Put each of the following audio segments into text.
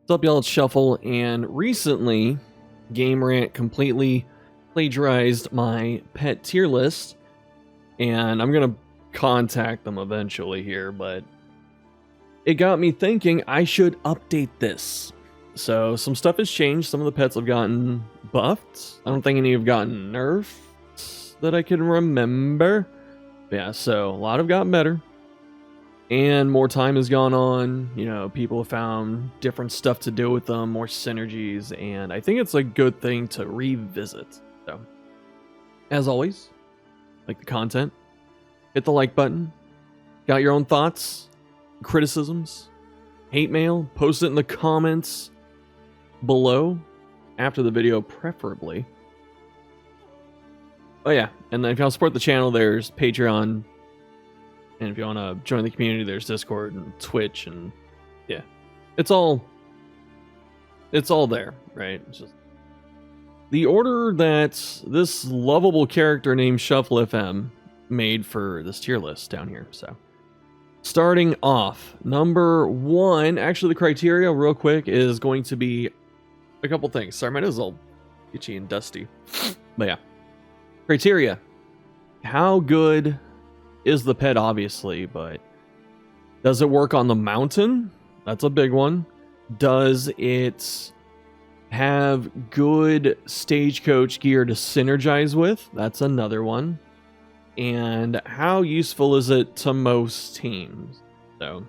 What's up, y'all? It's Shuffle, and recently, Game Rant completely plagiarized my pet tier list, and I'm gonna contact them eventually here, but it got me thinking I should update this. So, some stuff has changed. Some of the pets have gotten buffed. I don't think any have gotten nerfed that I can remember. But yeah, so a lot have gotten better. And more time has gone on, you know, people have found different stuff to do with them, more synergies, and I think it's a good thing to revisit. So, as always, like the content, hit the like button, got your own thoughts, criticisms, hate mail, post it in the comments below, after the video preferably. Oh yeah, and then if you want to support the channel, there's Patreon. And if you want to join the community, there's Discord and Twitch, and yeah, it's all there, right? It's just the order that this lovable character named Shuffle FM made for this tier list down here. So, starting off, number 1, actually the criteria real quick is going to be a couple things. Sorry, my nose is all itchy and dusty. But yeah, criteria. How good is the pet, obviously, but does it work on the mountain? That's a big one. Does it have good stagecoach gear to synergize with? That's another one. And how useful is it to most teams? So,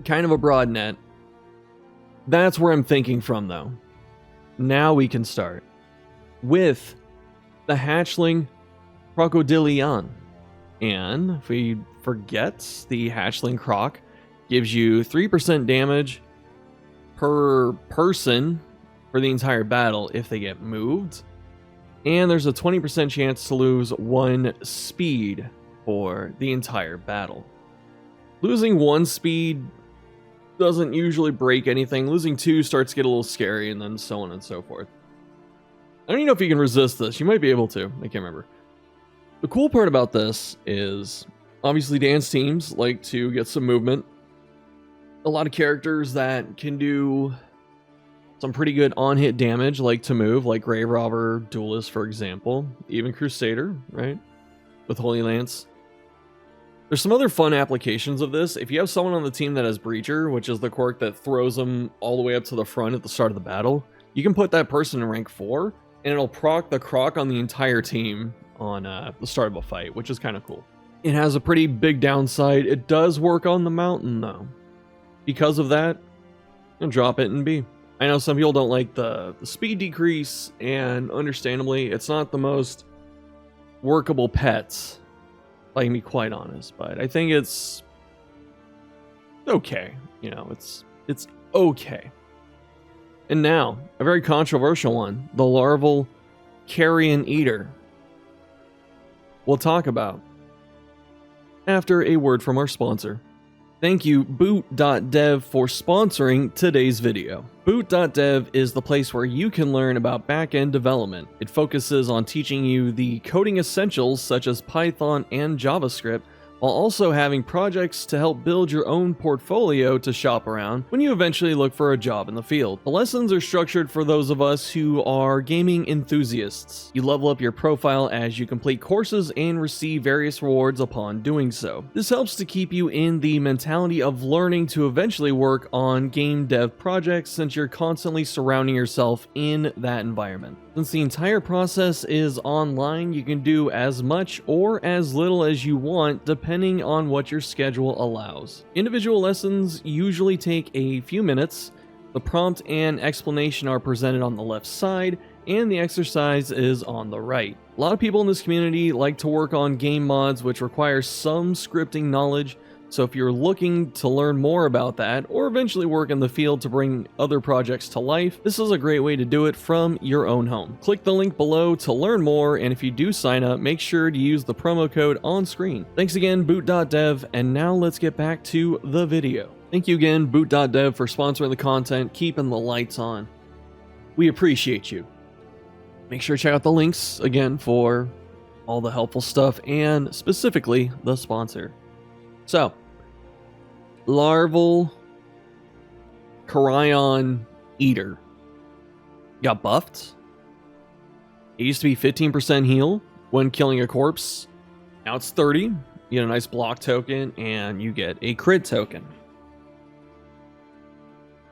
kind of a broad net. That's where I'm thinking from, though. Now we can start with the Hatchling crocodilian. And if we forget, the Hatchling Croc gives you 3% damage per person for the entire battle if they get moved. And there's a 20% chance to lose 1 speed for the entire battle. Losing 1 speed doesn't usually break anything. Losing 2 starts to get a little scary, and then so on and so forth. I don't even know if you can resist this. You might be able to. I can't remember. The cool part about this is, obviously, dance teams like to get some movement. A lot of characters that can do some pretty good on-hit damage like to move, like Grave Robber, Duelist, for example. Even Crusader, right? With Holy Lance. There's some other fun applications of this. If you have someone on the team that has Breacher, which is the quirk that throws them all the way up to the front at the start of the battle, you can put that person in rank 4, and it'll proc the croc on the entire team on the start of a fight, which is kind of cool. It has a pretty big downside. It does work on the mountain, though. Because of that, I'll drop it in B. I know some people don't like the speed decrease, and understandably, it's not the most workable pet, if I can be quite honest, but I think it's okay. You know, it's okay. And now, a very controversial one, the Larval Carrion Eater. We'll talk about after a word from our sponsor. Thank you, Boot.dev, for sponsoring today's video. Boot.dev is the place where you can learn about back-end development. It focuses on teaching you the coding essentials such as Python and JavaScript, while also having projects to help build your own portfolio to shop around when you eventually look for a job in the field. The lessons are structured for those of us who are gaming enthusiasts. You level up your profile as you complete courses and receive various rewards upon doing so. This helps to keep you in the mentality of learning to eventually work on game dev projects, since you're constantly surrounding yourself in that environment. Since the entire process is online, you can do as much or as little as you want depending on what your schedule allows. Individual lessons usually take a few minutes. The prompt and explanation are presented on the left side, and the exercise is on the right. A lot of people in this community like to work on game mods, which require some scripting knowledge. So if you're looking to learn more about that, or eventually work in the field to bring other projects to life, this is a great way to do it from your own home. Click the link below to learn more, and if you do sign up, make sure to use the promo code on screen. Thanks again, Boot.dev, and now let's get back to the video. Thank you again, Boot.dev, for sponsoring the content, keeping the lights on. We appreciate you. Make sure to check out the links, again, for all the helpful stuff, and specifically, the sponsor. So, Larval Carrion Eater. Got buffed. It used to be 15% heal when killing a corpse. Now it's 30. You get a nice block token, and you get a crit token.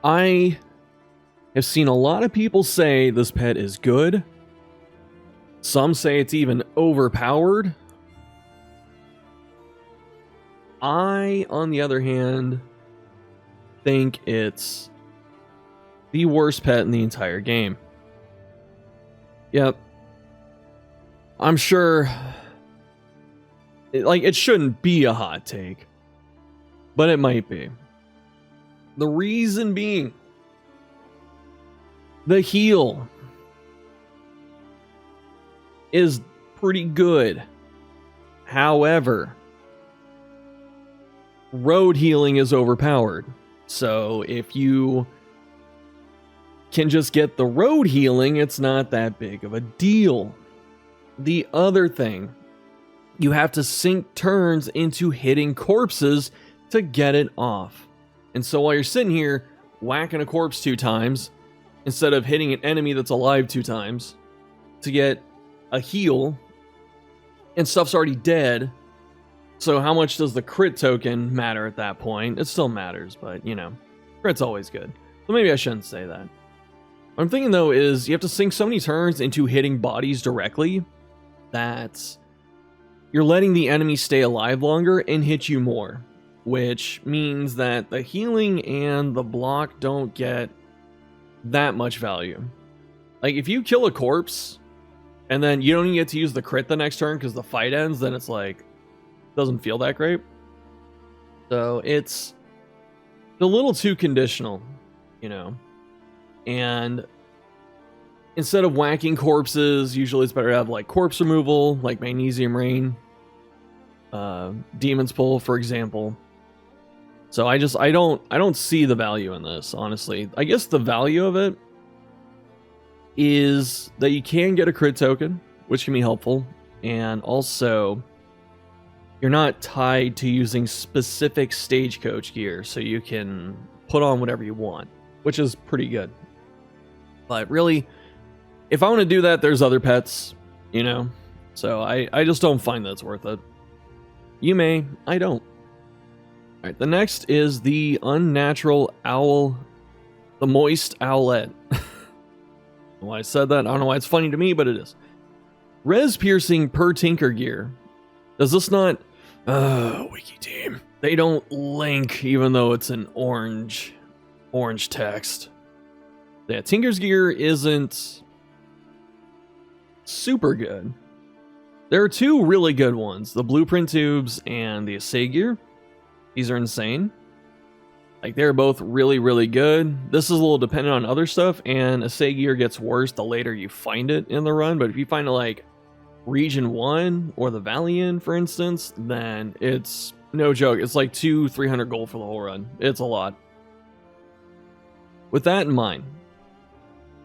I have seen a lot of people say this pet is good. Some say it's even overpowered. I, on the other hand, think it's the worst pet in the entire game. Yep. I'm sure it shouldn't be a hot take, but it might be. The reason being, the heal is pretty good. However, road healing is overpowered. So if you can just get the road healing, it's not that big of a deal. The other thing, you have to sink turns into hitting corpses to get it off. And so while you're sitting here whacking a corpse 2 times, instead of hitting an enemy that's alive 2 times, to get a heal, and stuff's already dead, so how much does the crit token matter at that point? It still matters, but, you know, crit's always good. So maybe I shouldn't say that. What I'm thinking, though, is you have to sink so many turns into hitting bodies directly that you're letting the enemy stay alive longer and hit you more, which means that the healing and the block don't get that much value. Like, if you kill a corpse and then you don't even get to use the crit the next turn because the fight ends, then it's like, doesn't feel that great. So it's a little too conditional, you know. And instead of whacking corpses, usually it's better to have like corpse removal, like Magnesium Rain, Demon's Pull, for example. So I don't see the value in this, honestly. I guess the value of it is that you can get a crit token, which can be helpful, and also you're not tied to using specific stagecoach gear, so you can put on whatever you want, which is pretty good. But really, if I want to do that, there's other pets, you know? So I just don't find that's worth it. You may, I don't. Alright, the next is the Unnatural Owl, the Moist Owlet. Why I said that, I don't know why it's funny to me, but it is. Res piercing per Tinker gear. Does this not... Wiki team. They don't link, even though it's an orange text. Yeah, Tinker's gear isn't super good. There are 2 really good ones, the Blueprint Tubes and the Assay gear. These are insane. Like, they're both really, really good. This is a little dependent on other stuff, and Assay gear gets worse the later you find it in the run, but if you find it like Region 1 or the Valiant, for instance, then it's no joke. It's like 200-300 gold for the whole run. It's a lot. With that in mind,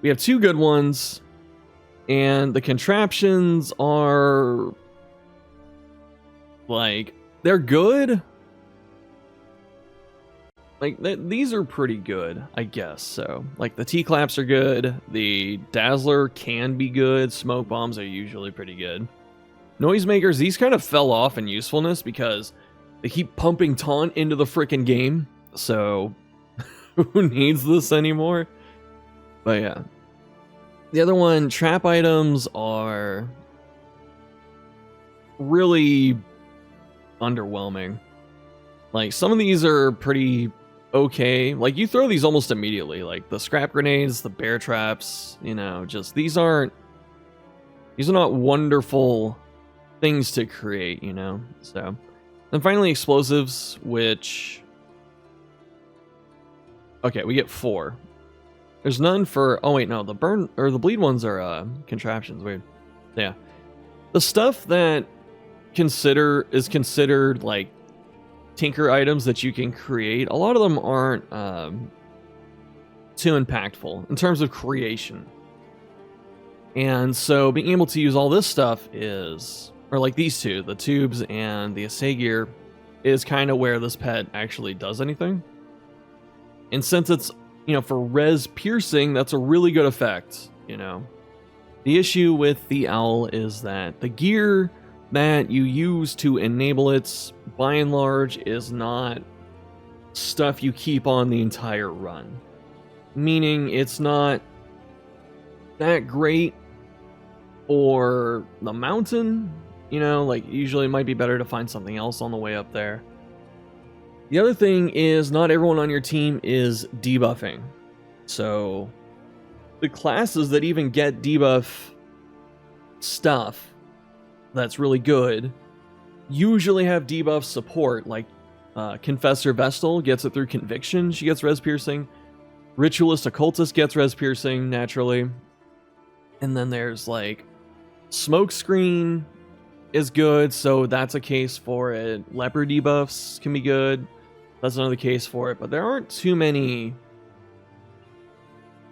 we have 2 good ones, and the contraptions are like, they're good. Like, these are pretty good, I guess. So, like, the T-claps are good. The Dazzler can be good. Smoke bombs are usually pretty good. Noisemakers, these kind of fell off in usefulness because they keep pumping taunt into the frickin' game. So, who needs this anymore? But yeah. The other one, trap items are really underwhelming. Like, some of these are pretty okay. Like, you throw these almost immediately. Like, the scrap grenades, the bear traps, you know, just, these are not wonderful things to create, you know? So, then finally explosives, which... Okay, we get 4. There's none for... Oh, wait, no. The burn... Or the bleed ones are contraptions. Weird. Yeah. The stuff that is considered, like, Tinker items that you can create, a lot of them aren't too impactful in terms of creation. And so being able to use all this stuff is... Or, like, these 2, the tubes and the Assay gear, is kind of where this pet actually does anything. And since it's for res piercing, that's a really good effect, The issue with the owl is that the gear that you use to enable it, by and large, is not stuff you keep on the entire run. Meaning it's not that great for the mountain, usually it might be better to find something else on the way up there. The other thing is not everyone on your team is debuffing. So the classes that even get debuff stuff that's really good usually have debuff support, like Confessor Vestal gets it through Conviction, she gets res piercing. Ritualist Occultist gets res piercing naturally. And then there's like Smokescreen is good, so that's a case for it. Leper debuffs can be good. That's another case for it, but there aren't too many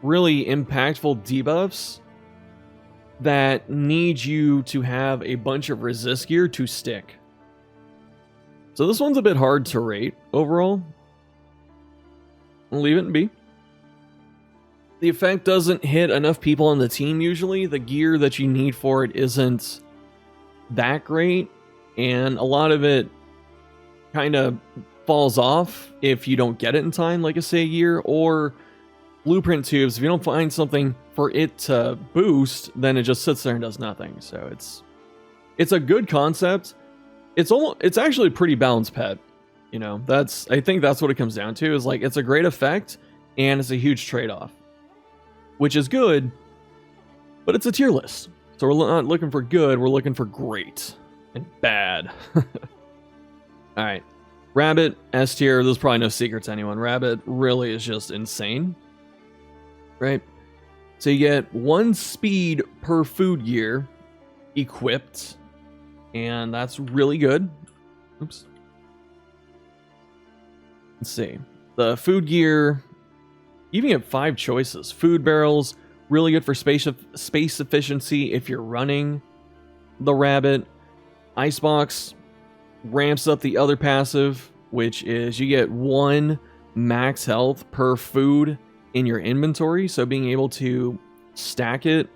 really impactful debuffs that need you to have a bunch of resist gear to stick. So this one's a bit hard to rate overall. I'll leave it be. The effect doesn't hit enough people on the team usually. The gear that you need for it isn't that great, and a lot of it kind of falls off if you don't get it in time, like I say, gear, or blueprint tubes. If you don't find something for it to boost, then it just sits there and does nothing. So it's a good concept. It's actually a pretty balanced pet. I think that's what it comes down to, is like it's a great effect and it's a huge trade-off, which is good, but it's a tier list. So we're not looking for good, we're looking for great and bad. All right. Rabbit, S tier, there's probably no secret to anyone. Rabbit really is just insane, right? So you get 1 speed per food gear equipped, and that's really good. Oops. Let's see. The food gear, you even get 5 choices. Food barrels, really good for space efficiency if you're running the rabbit. Icebox ramps up the other passive, which is you get 1 max health per food in your inventory. So being able to stack it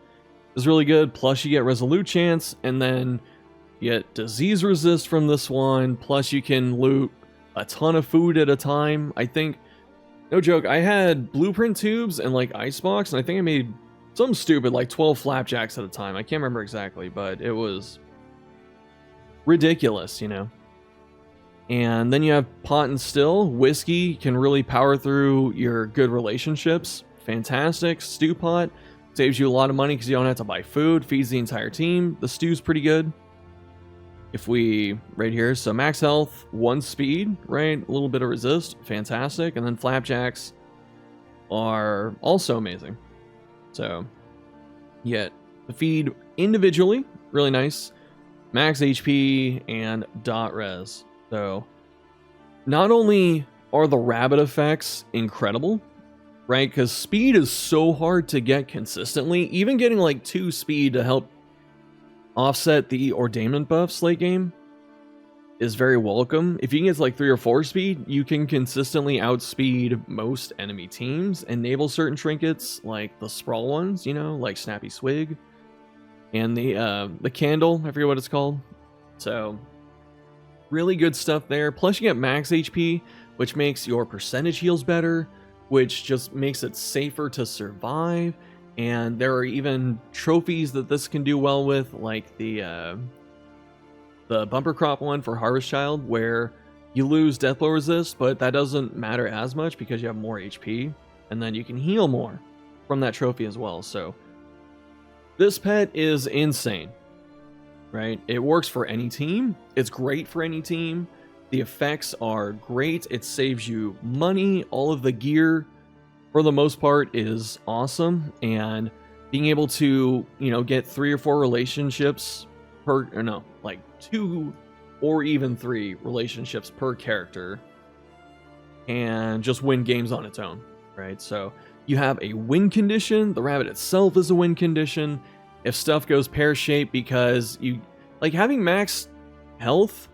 is really good. Plus you get resolute chance, and then you get disease resist from this one. Plus you can loot a ton of food at a time. I think, no joke, I had blueprint tubes and like icebox, and I think I made something stupid like 12 flapjacks at a time. I can't remember exactly, but it was ridiculous, And then you have pot and still. Whiskey can really power through your good relationships. Fantastic. Stew pot saves you a lot of money because you don't have to buy food. Feeds the entire team. The stew's pretty good. If we, right here, so max health, 1 speed, right? A little bit of resist. Fantastic. And then flapjacks are also amazing. So, yet the feed individually, really nice. Max HP and dot res. So, not only are the rabbit effects incredible, right? Because speed is so hard to get consistently. Even getting like 2 speed to help offset the ordainment buffs late game is very welcome. If you can get like 3 or 4 speed, you can consistently outspeed most enemy teams. Enable certain trinkets, like the sprawl ones, like Snappy Swig. And the candle, I forget what it's called. So, really good stuff there. Plus you get max HP, which makes your percentage heals better, which just makes it safer to survive. And there are even trophies that this can do well with, like the bumper crop one for Harvest Child, where you lose death blow resist, but that doesn't matter as much because you have more HP, and then you can heal more from that trophy as well. So this pet is insane, right? It works for any team. It's great for any team. The effects are great. It saves you money. All of the gear, for the most part, is awesome. And being able to, get 3 or 4 relationships per, or no, like 2 or even 3 relationships per character and just win games on its own, right? So you have a win condition. The rabbit itself is a win condition. If stuff goes pear-shaped, because you, like, having max health,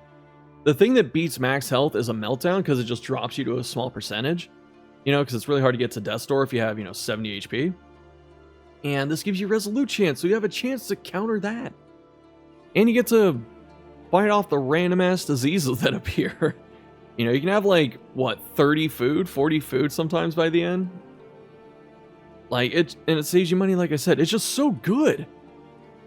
the thing that beats max health is a meltdown, because it just drops you to a small percentage. you know, because it's really hard to get to Death's Door if you have, 70 HP. And this gives you Resolute chance, so you have a chance to counter that. And you get to fight off the random ass diseases that appear. You can have 30 food, 40 food sometimes by the end. And it saves you money, like I said. It's just so good.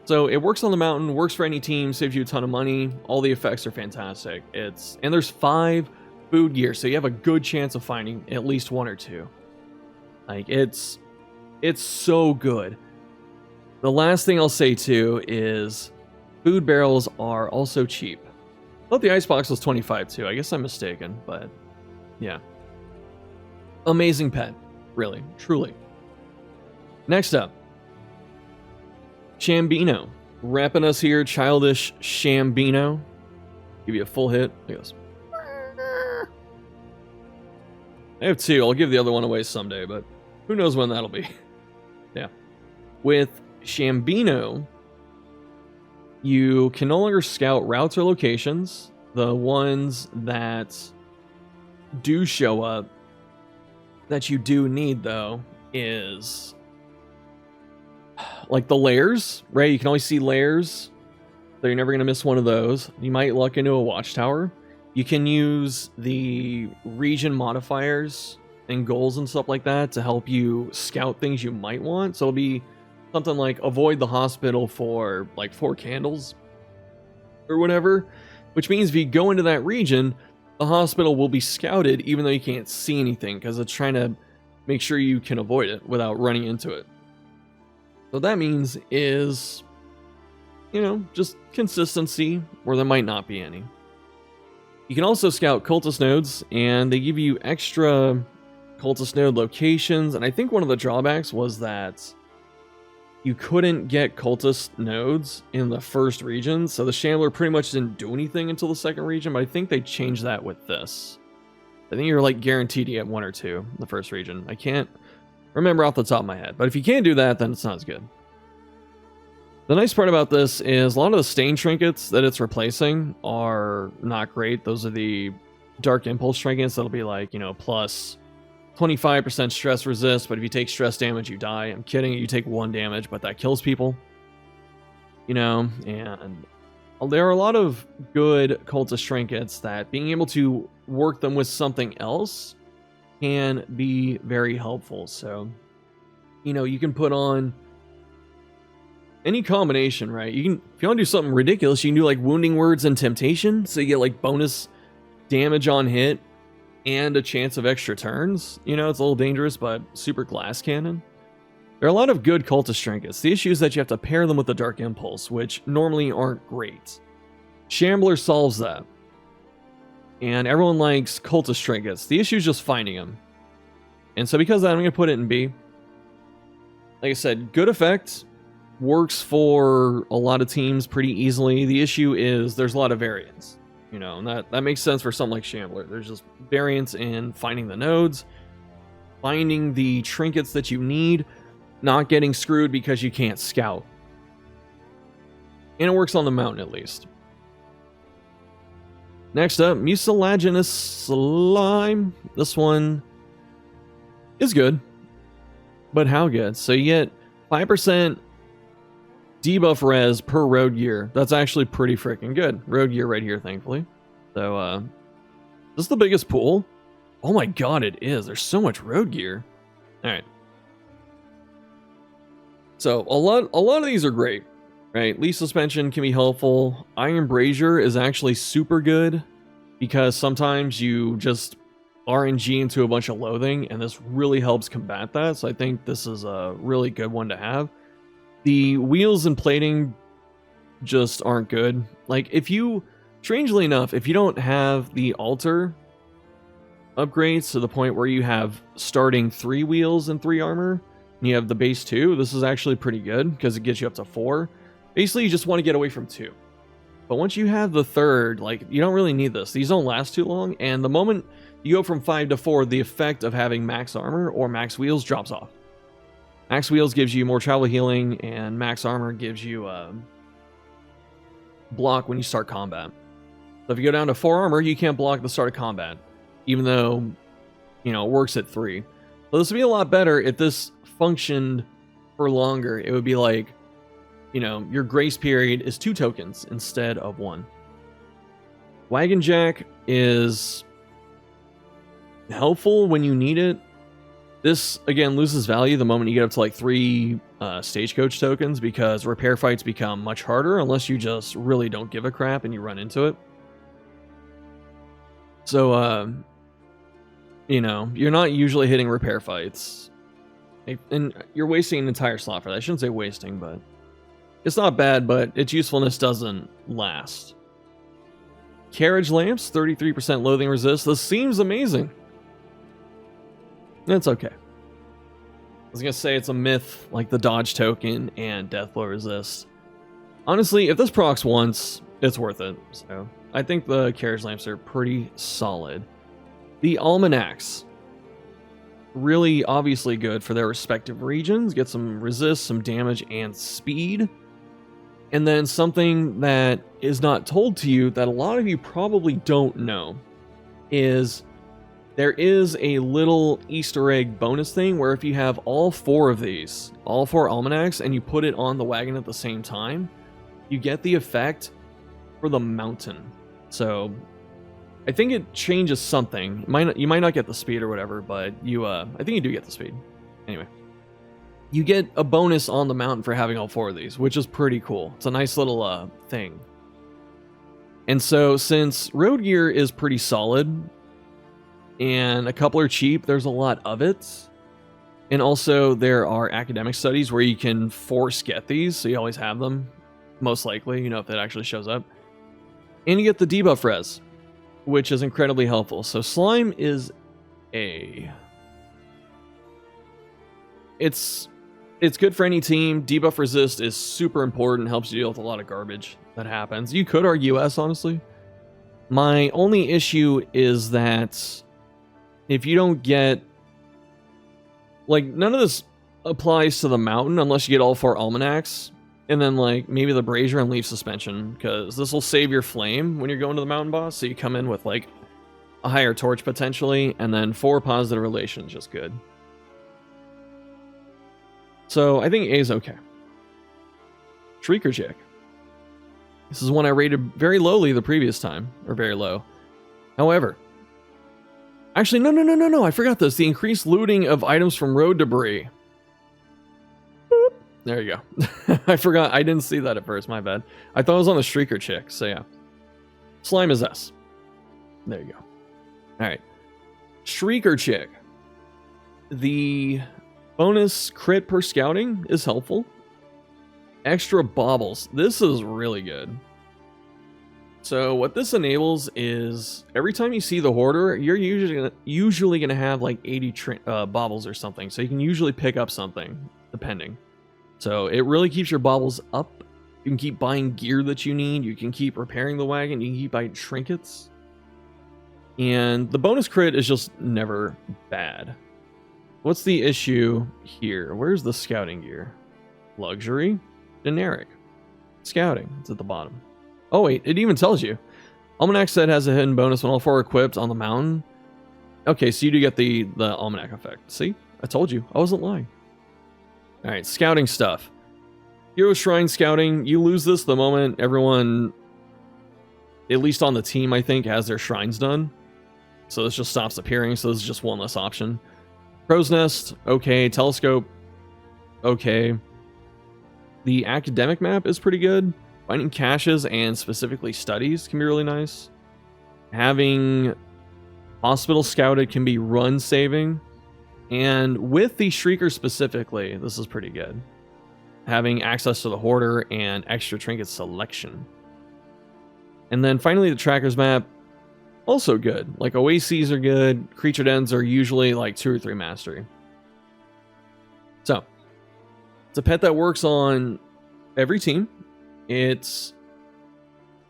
So it works on the mountain, works for any team, saves you a ton of money. All the effects are fantastic. And there's 5 food gear, so you have a good chance of finding at least 1 or 2. It's so good. The last thing I'll say too is food barrels are also cheap. I thought the icebox was 25 too. I guess I'm mistaken, but yeah. Amazing pet, really, truly. Next up, Shambino. Repping us here, childish Shambino. Give you a full hit. He goes. I have 2. I'll give the other one away someday, but who knows when that'll be. Yeah. With Shambino, you can no longer scout routes or locations. The ones that do show up that you do need, though, is the layers, right? You can always see layers, so you're never going to miss one of those. You might luck into a watchtower. You can use the region modifiers and goals and stuff like that to help you scout things you might want. So it'll be something like avoid the hospital for 4 candles or whatever, which means if you go into that region, the hospital will be scouted even though you can't see anything because it's trying to make sure you can avoid it without running into it. So that means is, just consistency where there might not be any. You can also scout cultist nodes, and they give you extra cultist node locations, and I think one of the drawbacks was that you couldn't get cultist nodes in the first region, so the Shambler pretty much didn't do anything until the second region, but I think they changed that with this. I think you're guaranteed to get 1 or 2 in the first region. I can't remember off the top of my head, but if you can't do that, then it's not as good. The nice part about this is a lot of the stain trinkets that it's replacing are not great. Those are the Dark Impulse trinkets that'll be plus 25% stress resist, but if you take stress damage, you die. I'm kidding, you take 1 damage, but that kills people. And there are a lot of good cultist trinkets that being able to work them with something else can be very helpful. So, you can put on any combination, right? If you want to do something ridiculous, you can do wounding words and temptation, so you get bonus damage on hit and a chance of extra turns. It's a little dangerous, but super glass cannon. There are a lot of good cultist trinkets. The issue is that you have to pair them with the Dark Impulse, which normally aren't great. Shambler solves that. And everyone likes cultist trinkets. The issue is just finding them. And so because of that, I'm going to put it in B. Like I said, good effect. Works for a lot of teams pretty easily. The issue is there's a lot of variance. And that makes sense for something like Shambler. There's just variance in finding the nodes, finding the trinkets that you need, not getting screwed because you can't scout. And it works on the mountain at least. Next up, Mucilaginous Slime. This one is good, but how good? So you get 5% debuff res per road gear. That's actually pretty freaking good. Road gear right here, thankfully. So, this is the biggest pool. Oh my god, it is. There's so much road gear. Alright. So, a lot of these are great, right? Leaf suspension can be helpful. Iron brazier is actually super good because sometimes you just RNG into a bunch of loathing, and this really helps combat that. So I think this is a really good one to have. The wheels and plating just aren't good. Strangely enough, if you don't have the altar upgrades to the point where you have starting 3 wheels and 3 armor, and you have the base 2, this is actually pretty good because it gets you up to 4. Basically, you just want to get away from 2. But once you have the 3rd, you don't really need this. These don't last too long, and the moment you go from 5 to 4, the effect of having max armor or max wheels drops off. Max wheels gives you more travel healing, and max armor gives you block when you start combat. So if you go down to 4 armor, you can't block at the start of combat. Even though, you know, it works at 3. So this would be a lot better if this functioned for longer. It would be like, you know, your grace period is 2 tokens instead of 1. Wagon Jack is helpful when you need it. This, again, loses value the moment you get up to like 3 stagecoach tokens, because repair fights become much harder unless you just really don't give a crap and you run into it. So, you know, you're not usually hitting repair fights. And you're wasting an entire slot for that. I shouldn't say wasting, but it's not bad, but its usefulness doesn't last. Carriage lamps, 33% loathing resist. This seems amazing. It's okay. I was going to say it's a myth like the dodge token and death blow resist. Honestly, if this procs once, it's worth it. So I think the carriage lamps are pretty solid. The almanacs, really obviously good for their respective regions. Get some resist, some damage, and speed. And then something that is not told to you that a lot of you probably don't know is there is a little Easter egg bonus thing where if you have all 4 of these, all 4 almanacs, and you put it on the wagon at the same time, you get the effect for the mountain. So I think it changes something. You might not get the speed or whatever, but I think you do get the speed. Anyway, you get a bonus on the mountain for having all 4 of these, which is pretty cool. It's a nice little thing. And so since road gear is pretty solid and a couple are cheap, there's a lot of it. And also there are academic studies where you can force get these, so you always have them, most likely, you know, if that actually shows up. And you get the debuff res, which is incredibly helpful. So slime is it's good for any team. Debuff resist is super important, helps you deal with a lot of garbage that happens. You could argue S, honestly. My only issue is that if you don't get, like, none of this applies to the mountain unless you get all 4 almanacs, and then like maybe the brazier and leaf suspension, because this will save your flame when you're going to the mountain boss, so you come in with like a higher torch potentially, and then 4 positive relations, just good. So I think A is okay. Shrieker chick. This is one I rated very lowly the previous time, or very low. However, actually, no, I forgot this. The increased looting of items from road debris. Boop. There you go. I forgot. I didn't see that at first. My bad. I thought it was on the Shrieker chick. So yeah. Slime is S. There you go. All right. Shrieker chick. The bonus crit per scouting is helpful. Extra baubles. This is really good. So what this enables is every time you see the hoarder, you're usually gonna have like 80 baubles or something. So you can usually pick up something, depending. So it really keeps your baubles up. You can keep buying gear that you need. You can keep repairing the wagon. You can keep buying trinkets. And the bonus crit is just never bad. What's the issue here? Where's the scouting gear? Luxury? Generic. Scouting. It's at the bottom. Oh wait, it even tells you. Almanac set has a hidden bonus when all 4 are equipped on the mountain. Okay, so you do get the Almanac effect. See? I told you. I wasn't lying. Alright, scouting stuff. Hero Shrine scouting. You lose this the moment everyone, at least on the team, I think, has their shrines done. So this just stops appearing, so this is just one less option. Crow's Nest, okay. Telescope, okay. The academic map is pretty good. Finding caches and specifically studies can be really nice. Having hospital scouted can be run saving. And with the Shrieker specifically, this is pretty good. Having access to the hoarder and extra trinket selection. And then finally the trackers map, also good. Like oases are good. Creature dens are usually like 2 or 3 mastery. So, it's a pet that works on every team. It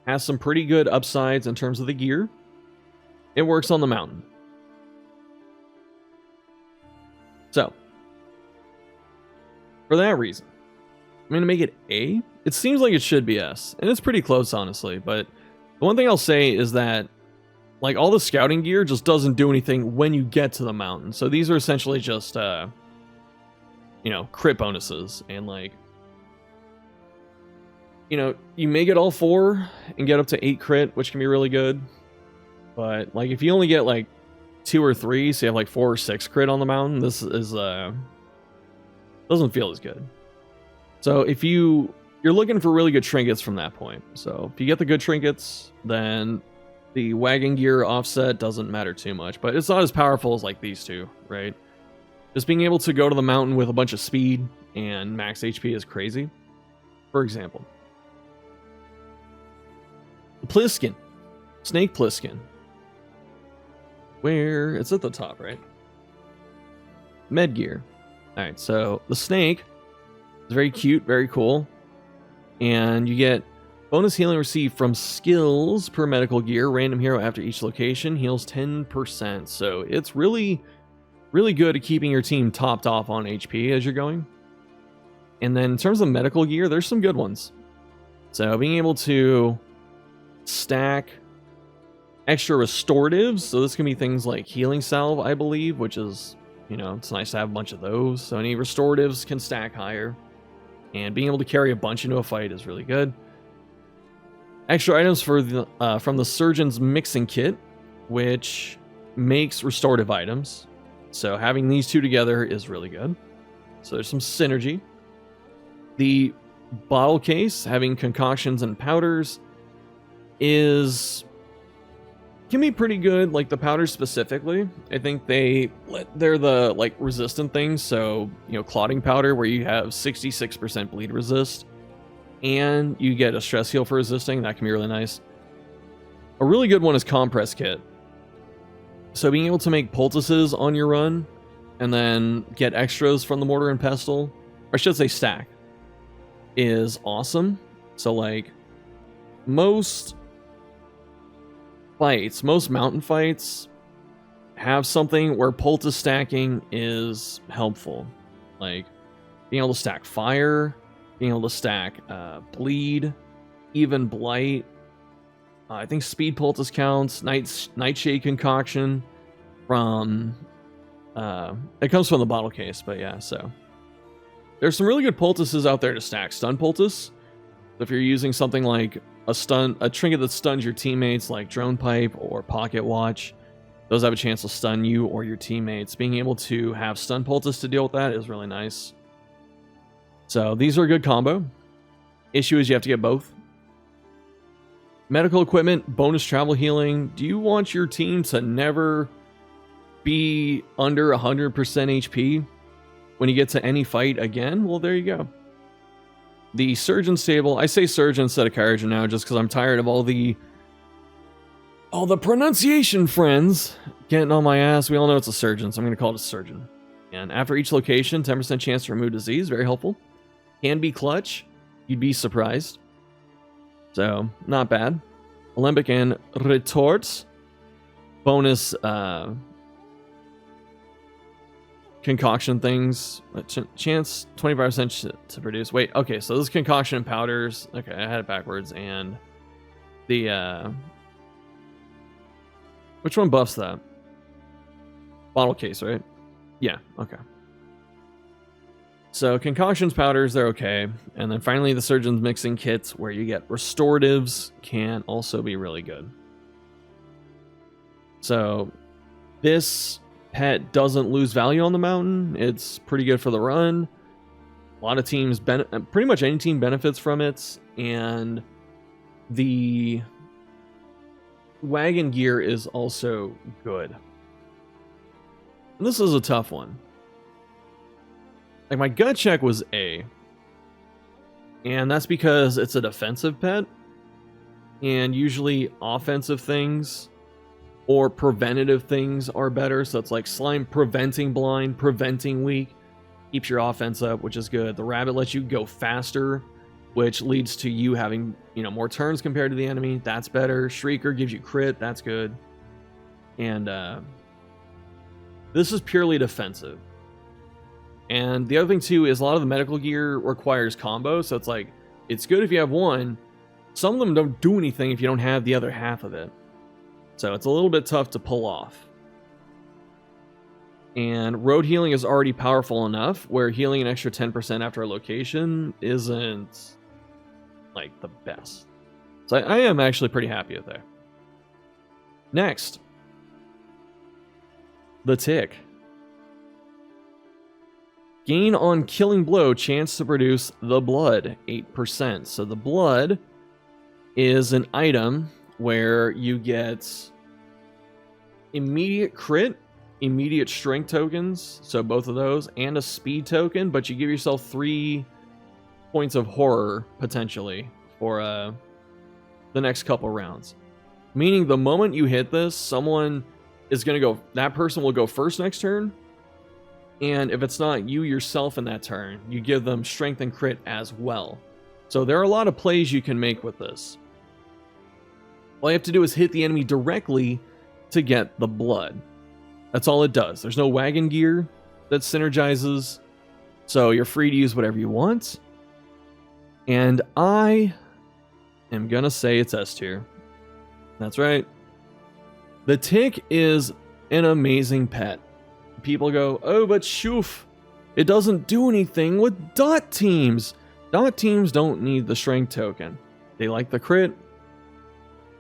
has some pretty good upsides in terms of the gear. It works on the mountain. So, for that reason, I'm going to make it A. It seems like it should be S, and it's pretty close, honestly. But the one thing I'll say is that like all the scouting gear just doesn't do anything when you get to the mountain. So these are essentially just, you know, crit bonuses. And like, you know, you may get all 4 and get up to 8 crit, which can be really good. But like, if you only get like 2 or 3, so you have like 4 or 6 crit on the mountain, this is, doesn't feel as good. So if you're looking for really good trinkets from that point. So if you get the good trinkets, then the wagon gear offset doesn't matter too much, but it's not as powerful as like these two, right? Just being able to go to the mountain with a bunch of speed and max HP is crazy. For example, Pliskin, Snake Pliskin. Where it's at the top, right? Med gear. All right, so the snake is very cute, very cool, and you get bonus healing received from skills per medical gear. Random hero after each location heals 10%. So it's really, really good at keeping your team topped off on HP as you're going. And then in terms of medical gear, there's some good ones. So being able to stack extra restoratives. So this can be things like healing salve, I believe, which is, you know, it's nice to have a bunch of those. So any restoratives can stack higher. And being able to carry a bunch into a fight is really good. Extra items for the from the Surgeon's Mixing Kit, which makes restorative items. So having these two together is really good. So there's some synergy. The bottle case, having concoctions and powders, can be pretty good. Like the powders specifically, I think they're the like resistant things. So, you know, clotting powder where you have 66% bleed resist. And you get a stress heal for resisting. That can be really nice. A really good one is Compress Kit. So being able to make poultices on your run and then get extras from the Mortar and Pestle, or I should say stack, is awesome. So like most mountain fights have something where poultice stacking is helpful. Like being able to stack fire, being able to stack bleed, even blight. I think speed poultice counts. Nightshade concoction from it comes from the bottle case, but yeah. So there's some really good poultices out there to stack. Stun poultice. If you're using something like a trinket that stuns your teammates, like drone pipe or pocket watch, those have a chance to stun you or your teammates. Being able to have stun poultice to deal with that is really nice. So these are a good combo. Issue is you have to get both. Medical equipment, bonus travel healing. Do you want your team to never be under 100% HP when you get to any fight again? Well, there you go. The surgeon stable. I say surgeon instead of carrion now just because I'm tired of all the pronunciation friends getting on my ass. We all know it's a surgeon, so I'm going to call it a surgeon. And after each location, 10% chance to remove disease. Very helpful. Can be clutch. You'd be surprised. So, not bad. Alembic and Retort. Bonus concoction things. Chance 25% to produce. Wait, okay, so this is concoction and powders. Okay, I had it backwards. And the... which one buffs that? Bottle case, right? Yeah, okay. So concoctions, powders, they're okay. And then finally the Surgeon's Mixing Kits where you get restoratives can also be really good. So this pet doesn't lose value on the mountain. It's pretty good for the run. A lot of teams, pretty much any team benefits from it. And the wagon gear is also good. And this is a tough one. Like, my gut check was A. And that's because it's a defensive pet. And usually offensive things or preventative things are better. So it's like slime preventing blind, preventing weak. Keeps your offense up, which is good. The rabbit lets you go faster, which leads to you having, more turns compared to the enemy. That's better. Shrieker gives you crit. That's good. And this is purely defensive. And the other thing too is a lot of the medical gear requires combo, so it's like it's good if you have one. Some of them don't do anything if you don't have the other half of it. So it's a little bit tough to pull off. And road healing is already powerful enough where healing an extra 10% after a location isn't like the best. So I am actually pretty happy with that. Next, the Tick. Gain on killing blow, chance to produce the blood, 8%. So the blood is an item where you get immediate crit, immediate strength tokens, so both of those, and a speed token, but you give yourself 3 points of horror, potentially, for the next couple rounds. Meaning the moment you hit this, someone is going to go, that person will go first next turn, and if it's not you yourself in that turn, you give them strength and crit as well. So there are a lot of plays you can make with this. All you have to do is hit the enemy directly to get the blood. That's all it does. There's no wagon gear that synergizes, so you're free to use whatever you want. And I am gonna say it's S tier. That's right. The Tick is an amazing pet. People go, oh, but shoof, it doesn't do anything with dot teams. Dot teams don't need the strength token. They like the crit.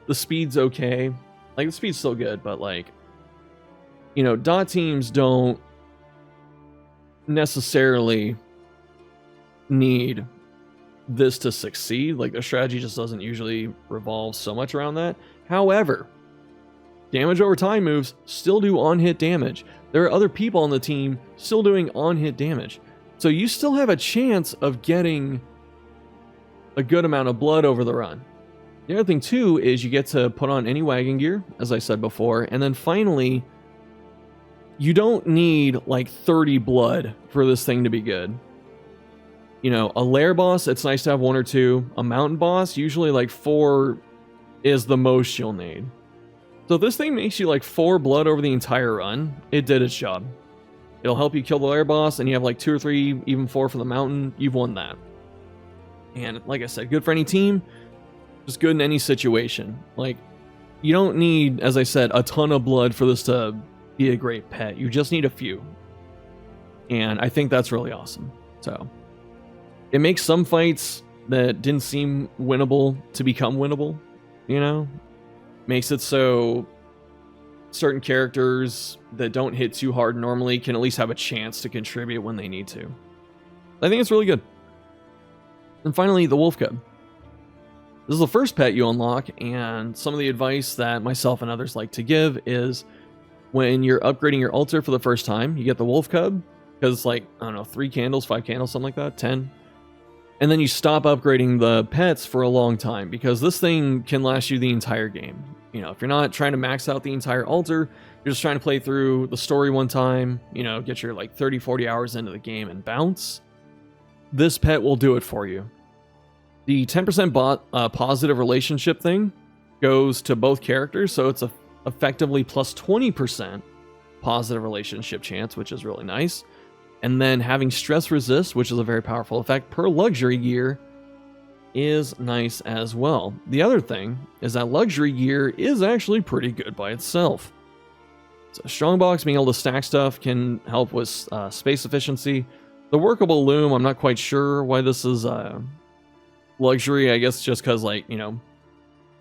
The speed's okay. Like, the speed's still good, but like, you know, dot teams don't necessarily need this to succeed. Like, the strategy just doesn't usually revolve so much around that. However, damage over time moves still do on-hit damage. There are other people on the team still doing on-hit damage. So you still have a chance of getting a good amount of blood over the run. The other thing too is you get to put on any wagon gear, as I said before, and then finally, you don't need like 30 blood for this thing to be good. You know, a lair boss, it's nice to have 1 or 2. A mountain boss, usually like 4 is the most you'll need. So if this thing makes you like 4 blood over the entire run, it did its job. It'll help you kill the lair boss, and you have like 2 or 3, even 4 for the mountain, you've won that. And like I said, good for any team, just good in any situation. Like, you don't need, as I said, a ton of blood for this to be a great pet. You just need a few. And I think that's really awesome. So, it makes some fights that didn't seem winnable to become winnable, you know? Makes it so certain characters that don't hit too hard normally can at least have a chance to contribute when they need to. I think it's really good. And finally, the Wolf Cub. This is the first pet you unlock, and some of the advice that myself and others like to give is when you're upgrading your altar for the first time, you get the Wolf Cub, because it's like, I don't know, 3 candles, 5 candles, something like that, 10. And then you stop upgrading the pets for a long time, because this thing can last you the entire game. You know, if you're not trying to max out the entire altar, you're just trying to play through the story one time, you know, get your like 30, 40 hours into the game and bounce, this pet will do it for you. The 10% positive relationship thing goes to both characters, so it's effectively plus 20% positive relationship chance, which is really nice. And then having stress resist, which is a very powerful effect per luxury gear, is nice as well. The other thing is that luxury gear is actually pretty good by itself. So Strongbox, being able to stack stuff, can help with space efficiency. The workable loom, I'm not quite sure why this is luxury. I guess just because, like, you know,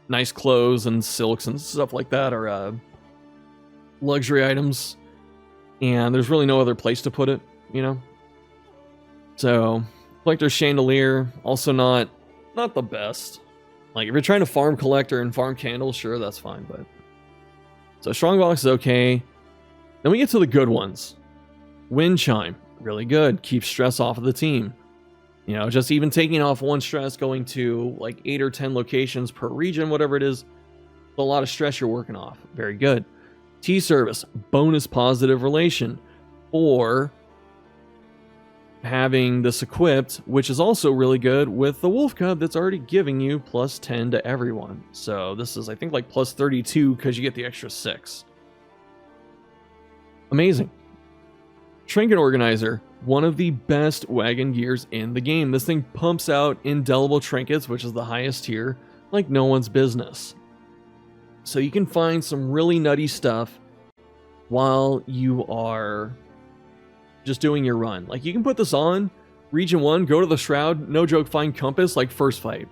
nice clothes and silks and stuff like that are luxury items. And there's really no other place to put it, you know? So, Collector's Chandelier, also not the best. Like, if you're trying to farm Collector and farm Candles, sure, that's fine, but... So, Strongbox is okay. Then we get to the good ones. Wind Chime, really good. Keeps stress off of the team. You know, just even taking off 1 stress, going to, like, 8 or 10 locations per region, whatever it is, a lot of stress you're working off. Very good. T-Service, bonus positive relation. Or... having this equipped, which is also really good with the Wolf Cub that's already giving you plus 10 to everyone. So this is, I think, like plus 32 because you get the extra 6. Amazing. Trinket Organizer, one of the best wagon gears in the game. This thing pumps out indelible trinkets, which is the highest tier, like no one's business. So you can find some really nutty stuff while you are just doing your run. Like, you can put this on, region 1, go to the Shroud, no joke, find Compass, like, first fight.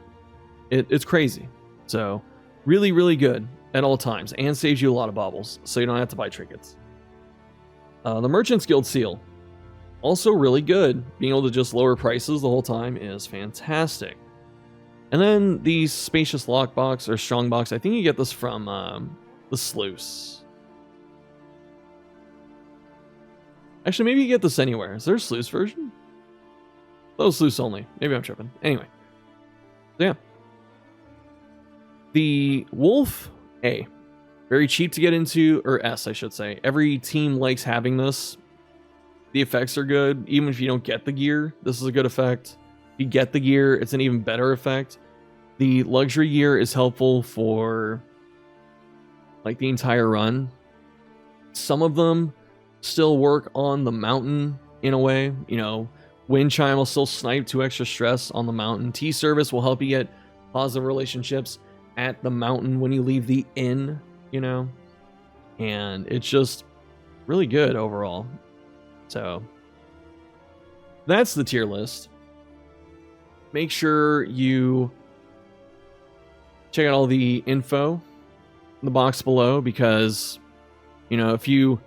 It's crazy. So, really, really good at all times, and saves you a lot of baubles, so you don't have to buy trinkets. The Merchant's Guild Seal, also really good. Being able to just lower prices the whole time is fantastic. And then the Spacious Lockbox, or Strongbox, I think you get this from the Sluice. Actually, maybe you get this anywhere. Is there a Sluice version? Oh, Sluice only. Maybe I'm tripping. Anyway. So yeah. The Wolf A. Very cheap to get into, or S, I should say. Every team likes having this. The effects are good. Even if you don't get the gear, this is a good effect. If you get the gear, it's an even better effect. The luxury gear is helpful for like the entire run. Some of them still work on the mountain in a way. You know, Wind Chime will still snipe 2 extra stress on the mountain. T-Service will help you get positive relationships at the mountain when you leave the inn, you know. And it's just really good overall. So that's the tier list. Make sure you check out all the info in the box below, because, you know, if you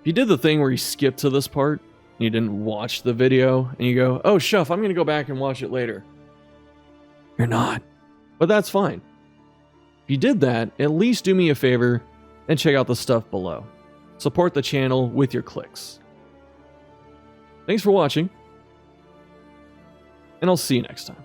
did the thing where you skipped to this part and you didn't watch the video and you go, oh, Shuff, I'm going to go back and watch it later. You're not. But that's fine. If you did that, at least do me a favor and check out the stuff below. Support the channel with your clicks. Thanks for watching, and I'll see you next time.